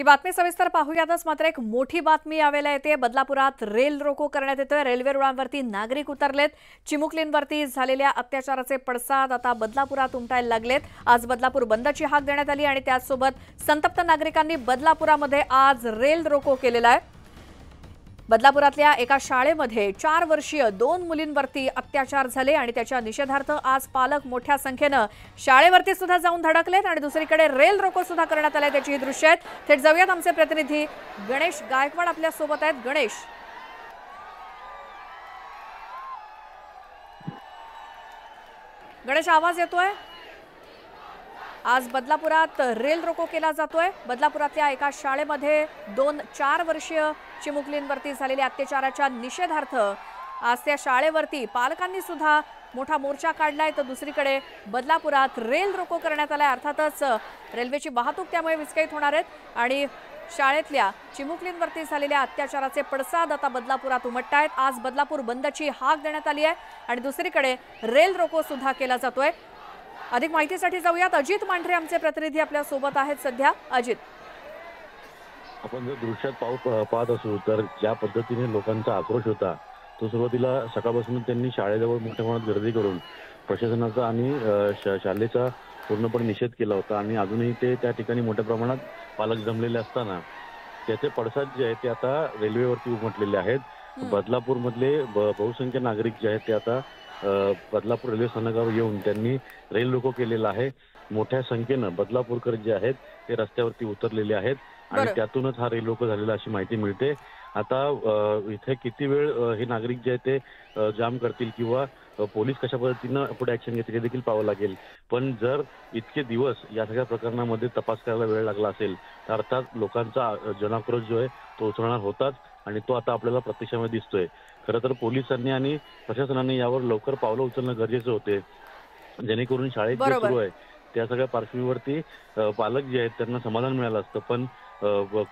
ही बातमी सविस्तर पाहूयातच मात्र एक मोठी बातमी यावेळेला येते। बदलापुरात रेल रोको करण्यात येतोय। रेल्वे रुळांवरती नागरिक उतरलेत। चिमुकलींवरती झालेल्या अत्याचाराचे पडसाद आता बदलापुरात उमटायला लागलेत। आज बदलापूर बंदची हाक देण्यात आली आणि त्याचसोबत संतप्त नागरिकांनी बदलापुरामध्ये आज रेल रोको केलेला आहे। बदलापुरातल्या एका शाळेमध्ये 4 वर्षीय 2 मुलींवरती अत्याचार झाले आणि त्याच्या निषेधार्थ आज पालक मोठ्या संख्येने शाळेवरती सुद्धा जाऊन धडकलेत आणि दुसरीकडे रेल रोको सुद्धा करण्यात आलाय। त्याची ही दृश्य आहेत। थेट जाऊयात आमचे प्रतिनिधी गणेश गायकवाड आपल्या सोबत आहेत। गणेश आवाज येतोय? आज बदलापुरात रेल रोको केला जातोय। बदलापुरातल्या एका शाळेमध्ये 4 वर्षीय चिमुकलींवरती झालेल्या अत्याचाराच्या निषेधार्थ आज त्या शाळेवरती पालकांनी सुद्धा मोठा मोर्चा काढलाय। तर दुसरीकडे बदलापुरात रेल रोको करण्यात आलाय। अर्थातच रेल्वेची वाहतूक त्यामुळे विस्कळीत होणार आहेत आणि शाळेतल्या चिमुकलींवरती झालेल्या अत्याचाराचे पडसाद आता बदलापुरात उमटतायत। आज बदलापूर बंदची हाक देण्यात आली आहे आणि दुसरीकडे रेल रोको सुद्धा केला जातोय। अधिक माहितीसाठी जाऊयात। अजित मांढरे आमचे प्रतिनिधी आपल्या सोबत आहेत सध्या। अजित, आपण जर दृश्यात पाहत असू तर ज्या पद्धतीने लोकांचा आक्रोश होता तो सुरुवातीला सकाळपासून त्यांनी शाळेजवळ मोठ्या प्रमाणात गर्दी करून प्रशासनाचा आणि शाळेचा पूर्णपणे निषेध केला होता आणि अजूनही ते त्या ठिकाणी मोठ्या प्रमाणात पालक जमलेले असताना त्याचे पडसाद जे आहेत ते आता रेल्वेवरती उमटलेले आहेत। बदलापूर मधले बहुसंख्य नागरिक जे आहेत ते आता बदलापूर रेल्वे स्थानकावर येऊन त्यांनी रेल रोको केलेला आहे। मोठ्या संख्येनं बदलापूरकर जे आहेत ते रस्त्यावरती उतरलेले आहेत आणि त्यातूनच हा रेल रोको झालेला अशी माहिती मिळते। आता इथे किती वेळ हे नागरिक जे आहेत ते जाम करतील किंवा पोलीस कशा पद्धतीनं पुढे ऍक्शन घेतील हे देखील पाहावं लागेल। पण जर इतके दिवस या सगळ्या प्रकरणामध्ये तपास करायला वेळ लागला असेल तर अर्थात लोकांचा जनाक्रोश जो आहे तो उसळणार होताच आणि तो आता आपल्याला प्रत्यक्षामध्ये दिसतोय। खरं तर पोलिसांनी आणि प्रशासनाने यावर लवकर पावलं उचलणं गरजेचं होते, जेणेकरून शाळेत जे सुरू आहे त्या सगळ्या पार्श्वभूमीवरती पालक जे आहेत त्यांना समाधान मिळालं असतं। पण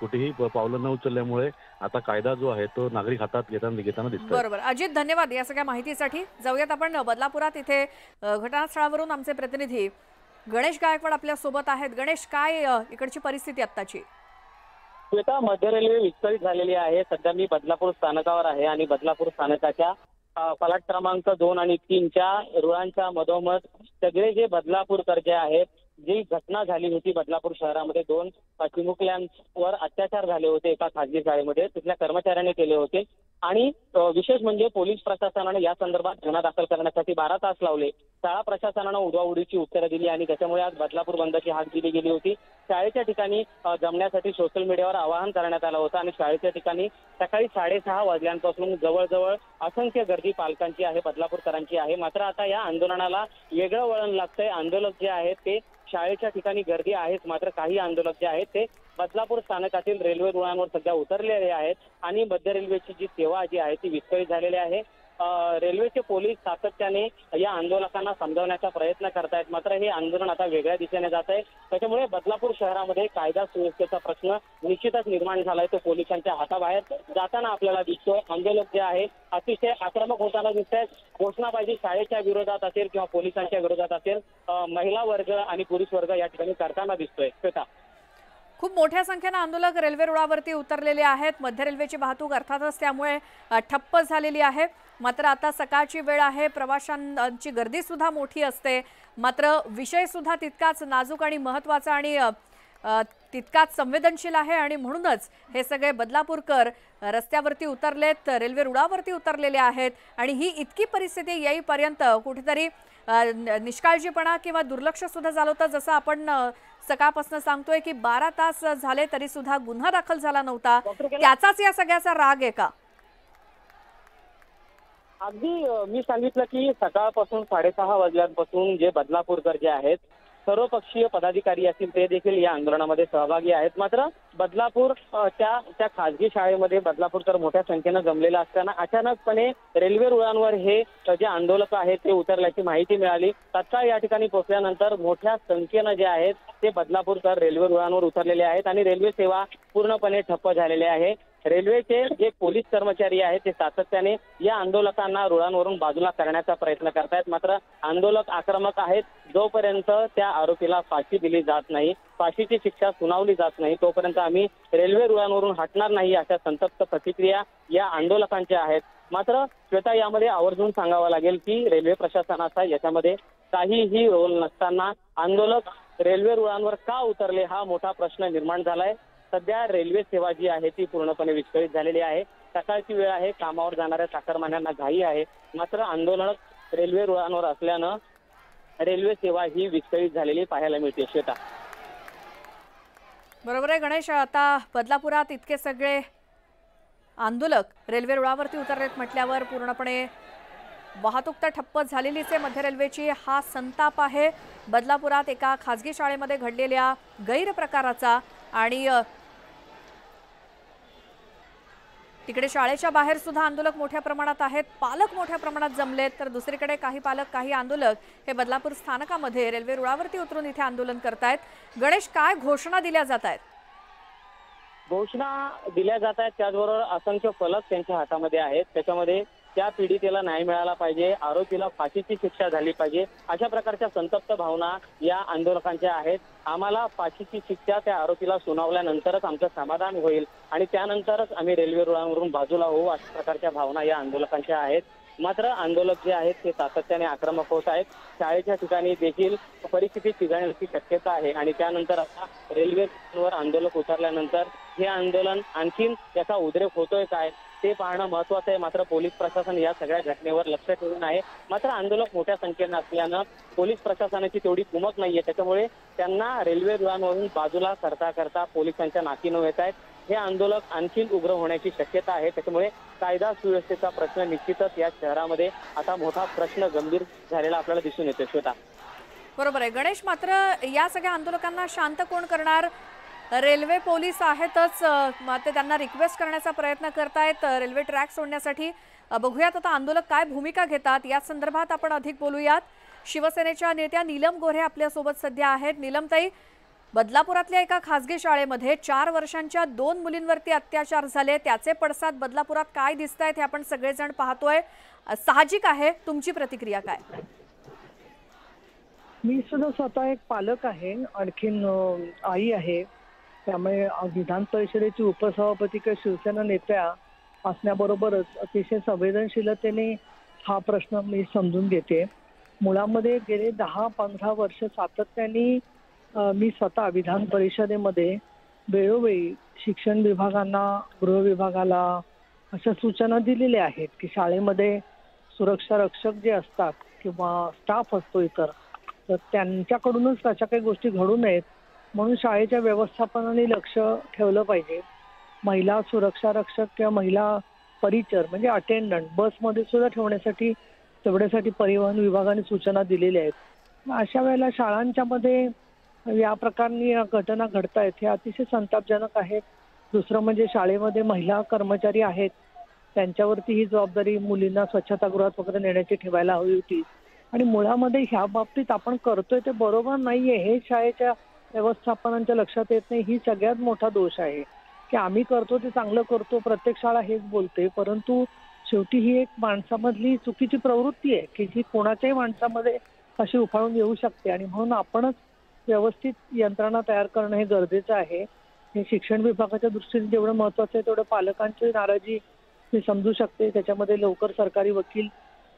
कुठेही पावलं न उचलल्यामुळे आता कायदा जो आहे तो नागरिक हातात घेताना दिसतोय। बरोबर अजित, धन्यवाद या सगळ्या माहितीसाठी। जाऊयात आपण बदलापुरात। इथे घटनास्थळावरून आमचे प्रतिनिधी गणेश गायकवाड आपल्या सोबत आहेत। गणेश, काय इकडची परिस्थिती आत्ताची? मध्य रेल्वे विस्कळीत झालेली आहे। सध्या मी बदलापूर स्थानकावर आहे आणि बदलापूर स्थानकाच्या फलाट क्रमांक 2 आणि 3च्या रुळांच्या मधोमध सगळे जे बदलापूरकर जे आहेत, जी घटना झाली होती बदलापूर शहरामध्ये 2 चिमुकल्यांवर अत्याचार झाले होते एका खासगी शाळेमध्ये, तिथल्या कर्मचाऱ्याने केले होते आणि विशेष म्हणजे पोलीस प्रशासनाने या संदर्भात गुन्हा दाखल करण्यासाठी 12 तास लावले। शाळा प्रशासनानं उडवाउडीची उत्तरं दिली आणि त्याच्यामुळे आज बदलापूर बंदची हाक दिली गेली होती। शाळेच्या ठिकाणी जमण्यासाठी सोशल मीडियावर आवाहन करण्यात आलं होतं आणि शाळेच्या ठिकाणी सकाळी 6:30 वाजल्यापासून जवळजवळ असंख्य गर्दी पालकांची आहे, बदलापूरकरांची आहे। मात्र आता या आंदोलनाला वेगळं वळण लागतंय। आंदोलक जे आहेत ते शाळेच्या ठिकाणी गर्दी आहेच, मात्र काही आंदोलक जे आहेत ते बदलापूर स्थानकातील रेल्वे रुळांवर सध्या उतरलेले आहेत आणि मध्य रेल्वेची जी सेवा जी आहे ती विस्कळीत झालेली आहे। रेल्वेचे पोलीस सातत्याने या आंदोलकांना समजावण्याचा प्रयत्न करतायत, मात्र हे आंदोलन आता वेगळ्या दिशेने जात आहे। त्याच्यामुळे बदलापूर शहरामध्ये कायदा सुव्यवस्थेचा प्रश्न निश्चितच निर्माण झालाय, तो पोलिसांच्या हाताबाहेर जाताना आपल्याला दिसतोय। आंदोलक जे आहे अतिशय आक्रमक होताना दिसत आहेत। घोषणाबाजी शाळेच्या विरोधात असेल किंवा पोलिसांच्या विरोधात असेल, महिला वर्ग आणि पुरुष वर्ग या ठिकाणी करताना दिसतोय। श्वेता, खूप मोठ्या संख्येने आंदोलक रेल्वे रुळावरती उतरलेले आहेत। मध्य रेल्वेची वाहतूक अर्थातच त्यामुळे ठप्प झालेली आहे। मात्र आता सकाळची वेळ आहे, प्रवाशांची गर्दी सुद्धा मोठी असते, मात्र विषय सुद्धा तितकाच नाजूक आणि महत्त्वाचा आणि तितकाच संवेदनशील आहे आणि म्हणूनच हे सगळे बदलापूरकर रस्त्यावरती उतरलेत, रेल्वे रुळावरती उतरलेले आहेत आणि ही इतकी परिस्थिती येईपर्यंत कुठेतरी निष्काळजीपणा किंवा दुर्लक्ष सुद्धा झालं होतं। जसं आपण सकाळपासून सांगतोय की 12 तास झाले तरी सुद्धा गुन्हा दाखल झाला नव्हता, त्याचाच या सगळ्याचा राग आहे का? अगदी मी सांगितलं की सकाळपासून 6:30 वाजल्यापासून जे बदलापूरकर जे आहेत, सर्वपक्षीय पदाधिकारी असतील ते देखील या आंदोलनामध्ये सहभागी आहेत। मात्र बदलापूर त्या खासगी शाळेमध्ये बदलापूरकर मोठ्या संख्येनं जमलेला असताना अचानकपणे रेल्वे रुळांवर हे जे आंदोलक आहेत ते उतरल्याची माहिती मिळाली। तत्काळ या ठिकाणी पोहोचल्यानंतर मोठ्या संख्येनं जे आहेत ते बदलापूरकर रेल्वे रुळांवर उतरलेले आहेत आणि रेल्वे सेवा पूर्णपणे ठप्प झालेली आहे। रेल्वेचे जे पोलीस कर्मचारी आहेत ते सातत्याने या आंदोलकांना रुळांवरून बाजूला करण्याचा प्रयत्न करतायत. मात्र आंदोलक आक्रमक आहेत. जोपर्यंत त्या आरोपीला फाशी दिली जात नाही, फाशीची शिक्षा सुनावली जात नाही, तोपर्यंत आम्ही रेल्वे रुळांवरून हटणार नाही, अशा संतप्त प्रतिक्रिया या आंदोलकांच्या आहेत. मात्र श्वेता, यामध्ये आवर्जून सांगावं लागेल की रेल्वे प्रशासनाचा याच्यामध्ये काहीही रोल नसताना आंदोलक रेल्वे रुळांवर का उतरले, हा मोठा प्रश्न निर्माण झालाय. सध्या रेल्वे सेवा जी आहे ती पूर्णपणे विस्कळीत झालेली आहे. सकाळची वेळ आहे, कामावर जाणाऱ्या चाकरमान्यांना घाई आहे. मात्र आंदोलक रेल्वे रुळांवर असल्यानं रेल्वे सेवा ही विस्कळीत झालेली पाहायला मिळते. श्वेता, बरोबर आहे गणेश. आता बदलापुरात इतके सगळे आंदोलक रेल्वे रुळावरती उतरलेत म्हटल्यावर पूर्णपणे वाहतूक तर ठप्पच झालेलीच आहे मध्य रेल्वेची. हा संताप आहे बदलापुरात एका खासगी शाळेमध्ये घडलेल्या गैरप्रकाराचा. आणि तिकडे शाळेच्या बाहेर सुद्धा आंदोलक मोठ्या प्रमाणात आहेत, पालक मोठ्या प्रमाणात जमलेत. तर दुसरीकडे काही पालक, काही आंदोलक हे बदलापूर स्थानकामध्ये रेल्वे रुळावरती उतरून इथे आंदोलन करतायत. गणेश, काय घोषणा दिल्या जात आहेत? घोषणा दिल्या जात आहेत, त्याचबरोबर असंख्य फलक त्यांच्या हातामध्ये आहेत. त्याच्यामध्ये त्या पीडितेला न्याय मिळाला पाहिजे, आरोपीला फाशीची शिक्षा झाली पाहिजे, अशा प्रकारच्या संतप्त भावना या आंदोलकांच्या आहेत. आम्हाला फाशीची शिक्षा त्या आरोपीला सुनावल्यानंतरच आमचं समाधान होईल आणि त्यानंतरच आम्ही रेल्वे रुळांवरून बाजूला होऊ, अशा प्रकारच्या भावना या आंदोलकांच्या आहेत. मात्र आंदोलक जे आहेत ते सातत्याने आक्रमक होत आहेत. शाळेच्या ठिकाणी देखील परिस्थिती चिघळण्याची शक्यता आहे आणि त्यानंतर आता रेल्वेवर आंदोलक उतरल्यानंतर हे आंदोलन आणखीन त्याचा उद्रेक होतोय काय ते पाहणं महत्वाचं आहे. मात्र पोलीस प्रशासन या सगळ्या घटनेवर लक्ष ठेवून आहे. मात्र आंदोलक मोठ्या संख्येनं असल्यानं पोलीस प्रशासनाची तेवढी कुमक नाहीये, त्याच्यामुळे त्यांना रेल्वे रुळांवरून बाजूला करता करता पोलिसांच्या नाकीनऊ येत आहेत. हे आंदोलक आणखीन उग्र होण्याची शक्यता आहे. त्याच्यामुळे कायदा सुव्यवस्थेचा प्रश्न निश्चितच या शहरामध्ये आता मोठा प्रश्न गंभीर झालेला आपल्याला दिसून येतो. श्वेता, बरोबर आहे गणेश. मात्र या सगळ्या आंदोलकांना शांत कोण करणार? रेल्वे पोलीस आहेतच, मात्र त्यांना रिक्वेस्ट करण्याचा प्रयत्न करतायत रेल्वे ट्रॅक सोडण्यासाठी. बघूयात आता आंदोलक काय भूमिका घेतात या संदर्भात आपण अधिक बोलूयात. शिवसेनेच्या नेत्या नीलम गोऱ्हे आपल्यासोबत सध्या आहेत. नीलमताई, बदलापुरातल्या एका खासगी शाळेमध्ये 4 वर्षांच्या 2 मुलींवरती अत्याचार झाले, त्याचे पडसाद बदलापुरात काय दिसत आहेत हे आपण सगळेजण पाहतोय. साहजिक आहे, तुमची प्रतिक्रिया काय? मी सुद्धा स्वतः एक पालक आहे, आणखीन आई आहे. त्यामुळे विधान परिषदेची उपसभापती किंवा शिवसेना नेत्या असण्याबरोबरच अतिशय संवेदनशीलतेने हा प्रश्न मी समजून घेते. मुळामध्ये गेले 10-15 वर्ष सातत्याने मी स्वतः विधान परिषदेमध्ये वेळोवेळी शिक्षण विभागांना, गृह विभागाला अशा सूचना दिलेल्या आहेत की शाळेमध्ये सुरक्षा रक्षक जे असतात किंवा स्टाफ असतो इतर, तर त्यांच्याकडूनच अशा काही गोष्टी घडू नयेत म्हणून शाळेच्या व्यवस्थापनाने लक्ष ठेवलं पाहिजे. महिला सुरक्षा रक्षक किंवा महिला परिचर म्हणजे अटेंडंट बसमध्ये सुद्धा ठेवण्यासाठी तेवढ्यासाठी परिवहन विभागाने सूचना दिलेल्या आहेत. अशा वेळेला शाळांच्या मध्ये या प्रकारची घटना घडतायत हे अतिशय संतापजनक आहेत. दुसरं म्हणजे शाळेमध्ये महिला कर्मचारी आहेत, त्यांच्यावरती ही जबाबदारी मुलींना स्वच्छतागृहात वगैरे नेण्याची ठेवायला हवी होती. आणि मुळामध्ये ह्या बाबतीत आपण करतोय ते बरोबर नाहीये हे शाळेच्या व्यवस्थापनांच्या लक्षात येत नाही. ही सगळ्यात मोठा दोष आहे की आम्ही करतो ते चांगलं करतो, प्रत्येक शाळा हेच बोलते, परंतु शेवटी ही एक माणसामधली चुकीची प्रवृत्ती आहे की जी कोणाच्याही माणसामध्ये अशी उफाळून येऊ शकते. आणि म्हणून आपणच व्यवस्थित यंत्रणा तयार करणं हे गरजेचं आहे. हे शिक्षण विभागाच्या दृष्टीने जेवढं महत्वाचं आहे तेवढं पालकांची नाराजी मी समजू शकते. त्याच्यामध्ये लवकर सरकारी वकील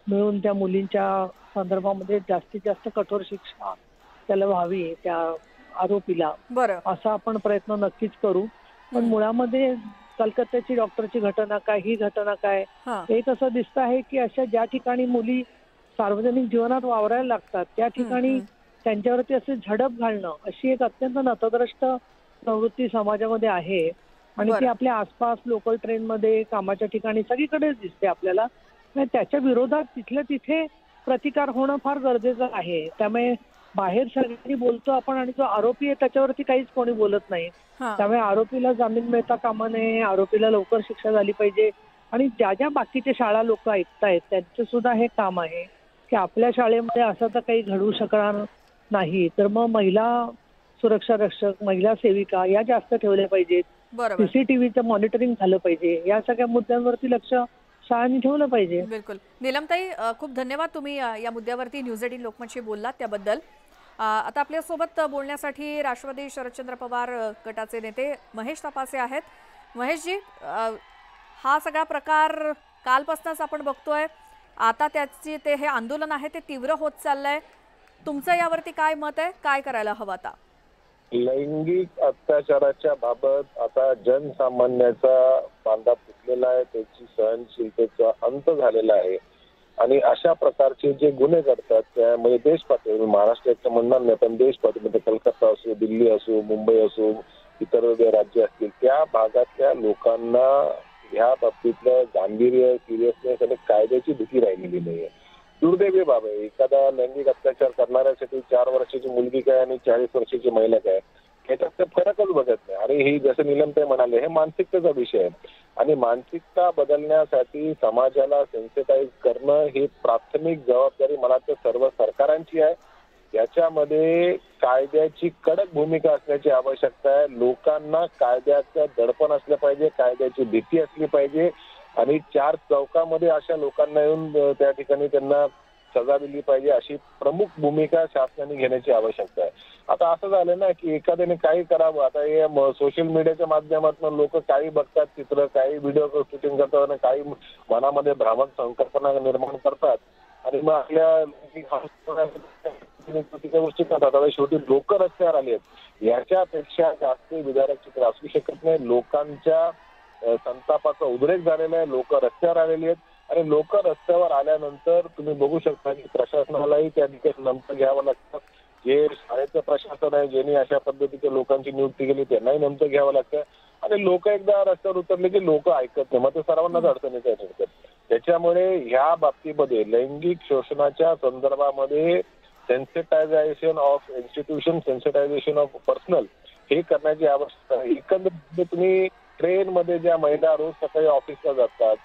मिळून त्या मुलींच्या संदर्भामध्ये जास्तीत जास्त कठोर शिक्षा त्याला व्हावी त्या आरोपीला, असा आपण प्रयत्न नक्कीच करू. पण मुळामध्ये कलकत्त्याची डॉक्टरची घटना काय, ही घटना काय, एक असं दिसत आहे की अशा ज्या ठिकाणी मुली सार्वजनिक जीवनात वावरायला लागतात त्या ठिकाणी त्यांच्यावरती असे झडप घालणं अशी एक अत्यंत नतद्रष्ट प्रवृत्ती समाजामध्ये आहे. आणि ती आपल्या आसपास लोकल ट्रेनमध्ये, कामाच्या ठिकाणी सगळीकडेच दिसते आपल्याला. त्याच्या विरोधात तिथल्या तिथे प्रतिकार होणं फार गरजेचं आहे. त्यामुळे बाहेर सगळ्यांनी बोलतो आपण आणि जो आरोपी आहे त्याच्यावरती काहीच कोणी बोलत नाही. त्यामुळे आरोपीला जामीन मिळता कामा नये, आरोपीला लवकर शिक्षा झाली पाहिजे. आणि ज्या ज्या बाकीच्या शाळा लोक ऐकतायत त्यांचं सुद्धा हे काम आहे की आपल्या शाळेमध्ये असं तर काही घडू शकणार नाही, तर मग महिला सुरक्षा रक्षक, महिला सेविका या जास्त ठेवल्या पाहिजेत. बरोबर. सीसीटीव्हीचं मॉनिटरिंग झालं पाहिजे. या सगळ्या मुद्द्यांवरती लक्ष शाळांनी ठेवलं पाहिजे. बिलकुल. नीलमताई, खूप धन्यवाद, तुम्ही या मुद्द्यावरती न्यूज 18 लोकमतशी बोललात त्याबद्दल. आता आपल्यासोबत बोलण्यासाठी राष्ट्रवादी शरदचंद्र पवार गटाचे नेते महेश तपासे आहेत. महेशजी, हा सगळा प्रकार कालपासूनच आपण बघतोय. आता त्याची हे आंदोलन आहे ते तीव्र होत चाललंय. तुमचं यावरती काय मत आहे? काय करायला हवं आता? लैंगिक अत्याचाराच्या बाबत आता जनसामान्याचा बांधा फुटलेला आहे, त्याची सहनशीलतेचा अंत झालेला आहे आणि अशा प्रकारचे जे गुन्हे करतात त्यामध्ये देश पातळीवर, महाराष्ट्राचं म्हणणार नाही पण देश पातळीमध्ये कलकत्ता असो, दिल्ली असो, मुंबई असो, इतर जे राज्य असतील त्या भागातल्या लोकांना ह्या बाबतीतलं गांभीर्य, सिरियसनेस आणि कायद्याची भीती राहिलेली नाहीये. दुर्दैवी बाब आहे. एखादा लैंगिक अत्याचार करणाऱ्यासाठी 4 वर्षाची मुलगी काय आणि 40 वर्षाची महिला काय याच्यात फरकच बघत नाही. आणि ही जसं नीलमताई म्हणाले, हे मानसिकतेचा विषय आहे आणि मानसिकता बदलण्यासाठी समाजाला सेन्सिटाईज करणं ही प्राथमिक जबाबदारी मला तर सर्व सरकारांची आहे. याच्यामध्ये कायद्याची कडक भूमिका असण्याची आवश्यकता आहे. लोकांना कायद्याचं दडपण असलं पाहिजे, कायद्याची भीती असली पाहिजे आणि 4 चौकामध्ये अशा लोकांना येऊन त्या ठिकाणी त्यांना सजा दिली पाहिजे, अशी प्रमुख भूमिका शासनाने घेण्याची आवश्यकता आहे. आता असं झालं ना की एखाद्याने काही करावं, आता हे सोशल मीडियाच्या माध्यमातून लोक काही बघतात चित्र, काही व्हिडिओ शूटिंग करतात आणि काही मनामध्ये भ्रामक संकल्पना निर्माण करतात आणि मग आपल्या गोष्टी करतात. आता शेवटी लोक रस्त्यावर आले आहेत. याच्यापेक्षा जास्त विदारक चित्र असू शकत नाही. लोकांच्या संतापाचा उद्रेक झालेला आहे, लोक रस्त्यावर आलेली आहेत आणि लोक रस्त्यावर आल्यानंतर तुम्ही बघू शकता की प्रशासनालाही त्या ठिकाणी नमतं घ्यावं लागतं. जे शाळेचं प्रशासन आहे, ज्यांनी अशा पद्धतीच्या लोकांची नियुक्ती केली त्यांनाही नमतं घ्यावं लागतं आणि लोक एकदा रस्त्यावर उतरले की लोक ऐकत नाही, मग ते सर्वांनाच अडचणीचं ठरतात. त्याच्यामुळे ह्या बाबतीमध्ये लैंगिक शोषणाच्या संदर्भामध्ये sensitisation of institution, sensitisation of personal हे करण्याची आवश्यकता आहे. एकंदरीत तुम्ही ट्रेन मध्ये ज्या महिला रोज सकाळी ऑफिसला जातात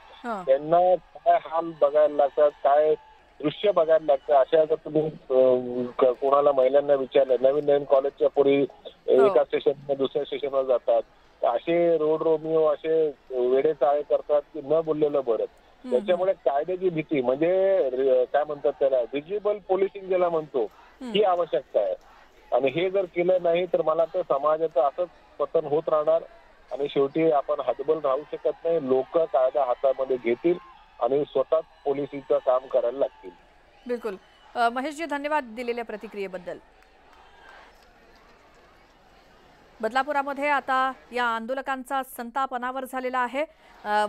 त्यांना काय हाल बघायला लागतात, काय दृश्य बघायला लागतं, अशा जर तुम्ही कोणाला महिलांना विचारलं, नवीन कॉलेजच्या पोरी एका स्टेशन दुसऱ्या स्टेशनवर जातात, असे रोड रोमिओ असे वेडे चाळे करतात की न बोललेलं बरं. त्याच्यामुळे कायद्याची भीती म्हणजे काय म्हणतात त्याला व्हिजिबल पोलिसिंग ज्याला म्हणतो ही आवश्यकता आहे आणि हे जर केलं नाही तर मला तर समाजाचं असंच पतन होत राहणार आणि शेवटी आपण हतबल राहू शकत नाही. लोक कायदा हातामध्ये घेतील आणि स्वतःच पोलिसीचं काम करायला लागतील. बिलकुल. महेशजी, धन्यवाद दिलेल्या प्रतिक्रियेबद्दल. बदलापुरामध्ये आता या आंदोलकांचा संताप अनावर झालेला आहे.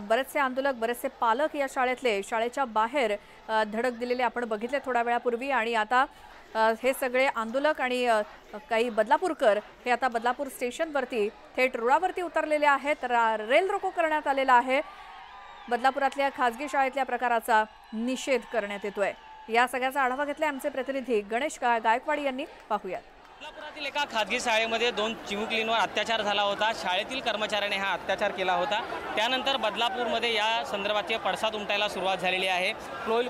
बरेचसे आंदोलक, बरेचसे पालक या शाळेच्या बाहेर धडक दिलेले आपण बघितले थोड्या वेळापूर्वी आणि आता हे सगळे आंदोलक आणि काही बदलापूरकर हे आता बदलापूर स्टेशनवरती थेट रुळावरती उतरलेले आहेत. रेल रोको करण्यात आलेला आहे. बदलापुरातल्या खासगी शाळेतल्या प्रकाराचा निषेध करण्यात येतोय. या सगळ्याचा आढावा घेतलाय आमचे प्रतिनिधी गणेश गायकवाड यांनी. पाहूयात. बदलापुरातील एका खासगी शाळेमध्ये 2 चिमुकलींवर अत्याचार झाला होता. शाळेतील कर्मचाऱ्याने हा अत्याचार केला होता. त्यानंतर बदलापूरमध्ये या संदर्भाचे पडसाद उमटायला सुरुवात झालेली आहे.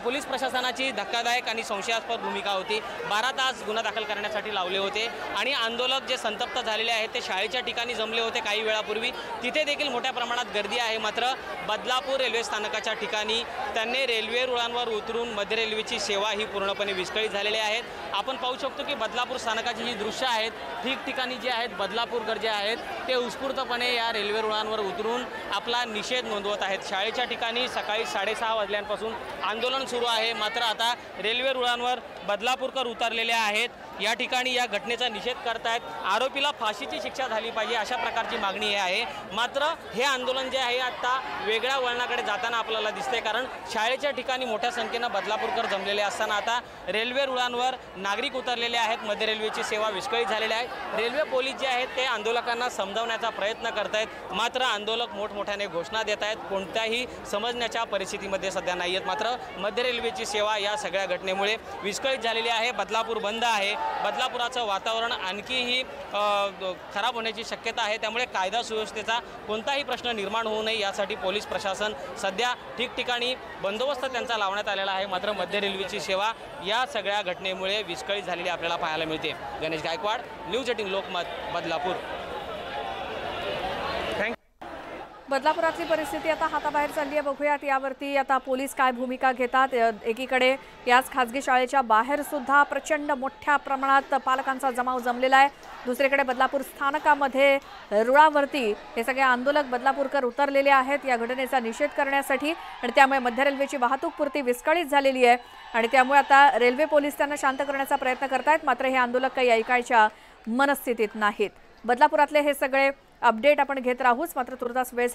पोलीस प्रशासनाची धक्कादायक आणि संशयास्पद भूमिका होती. 12 तास गुन्हा दाखल करण्यासाठी लावले होते आणि आंदोलक जे संतप्त झालेले आहेत ते शाळेच्या ठिकाणी जमले होते काही वेळापूर्वी. तिथे देखील मोठ्या प्रमाणात गर्दी आहे. मात्र बदलापूर रेल्वे स्थानकाच्या ठिकाणी त्यांनी रेल्वे रुळांवर उतरून मध्य रेल्वेची सेवा ही पूर्णपणे विस्कळीत झालेली आहे. आपण पाहू शकतो की बदलापूर स्थानकाची जी दृश्य आहेत ठिकठिकाणी जे आहेत बदलापूरकर जे आहेत ते उत्स्फूर्तपणे या रेल्वे रुळांवर उतरून आपला निषेध नोंदवत आहेत. शाळेच्या ठिकाणी सकाळी 6:30 वाजल्यापासून आंदोलन सुरू आहे. मात्र आता रेल्वे रुळांवर बदलापूरकर उतरलेले आहेत. या ठिकाणी या घटनेचा निषेध करतायत. आरोपीला फाशीची शिक्षा झाली पाहिजे अशा प्रकारची मागणी आहे. मात्र हे आंदोलन जे आहे आता वेगळ्या वळणाकडे जाताना आपल्याला दिसते, कारण शाळेच्या ठिकाणी मोठ्या संख्येनं बदलापूरकर जमलेले असताना आता रेल्वे रुळांवर नागरिक उतरलेले आहेत. मध्य रेल्वेची सेवा विस्कळीत झालेली आहे. रेल्वे पोलीस जे आहेत ते आंदोलकांना समजावण्याचा प्रयत्न करतायत. मात्र आंदोलक मोठमोठ्याने घोषणा देत आहेत. कोणत्याही समजण्याच्या परिस्थितीमध्ये सध्या नाही आहेत. मात्र मध्य रेल्वेची सेवा या सगळ्या घटनेमुळे विस्कळीत झालेली आहे. बदलापूर बंद आहे. बदलापुराचं वातावरण आणखीही खराब होण्याची शक्यता आहे. त्यामुळे कायदा सुव्यवस्थेचा कोणताही प्रश्न निर्माण होऊ नये यासाठी पोलीस प्रशासन सध्या ठिकठिकाणी बंदोबस्त त्यांचा लावण्यात आलेला आहे. मात्र मध्य रेल्वेची सेवा या सगळ्या घटनेमुळे विस्कळीत झालेली आपल्याला पाहायला मिळते. गणेश गायकवाड, न्यूज 18 लोकमत, बदलापूर. थँक्यू. बदलापुरातली परिस्थिती आता हाताबाहेर चालली आहे. बघूयात यावरती आता पोलीस काय भूमिका घेतात. एकीकडे याच खासगी शाळेच्या बाहेर सुद्धा प्रचंड मोठ्या प्रमाणात पालकांचा जमाव जमलेला आहे. दुसरीकडे बदलापूर स्थानकामध्ये रुळावरती हे सगळे आंदोलक बदलापूरकर उतरलेले आहेत या घटनेचा निषेध करण्यासाठी आणि त्यामुळे मध्य रेल्वेची वाहतूक पुरती विस्कळीत झालेली आहे आणि त्यामुळे आता रेल्वे पोलीस त्यांना शांत करण्याचा प्रयत्न करतायत. मात्र हे आंदोलक काही ऐकायच्या मनस्थितीत नाहीत. बदलापुरातले हे सगळे अपडेट आपण घेत राहूच. मात्र तुर्तास वेळ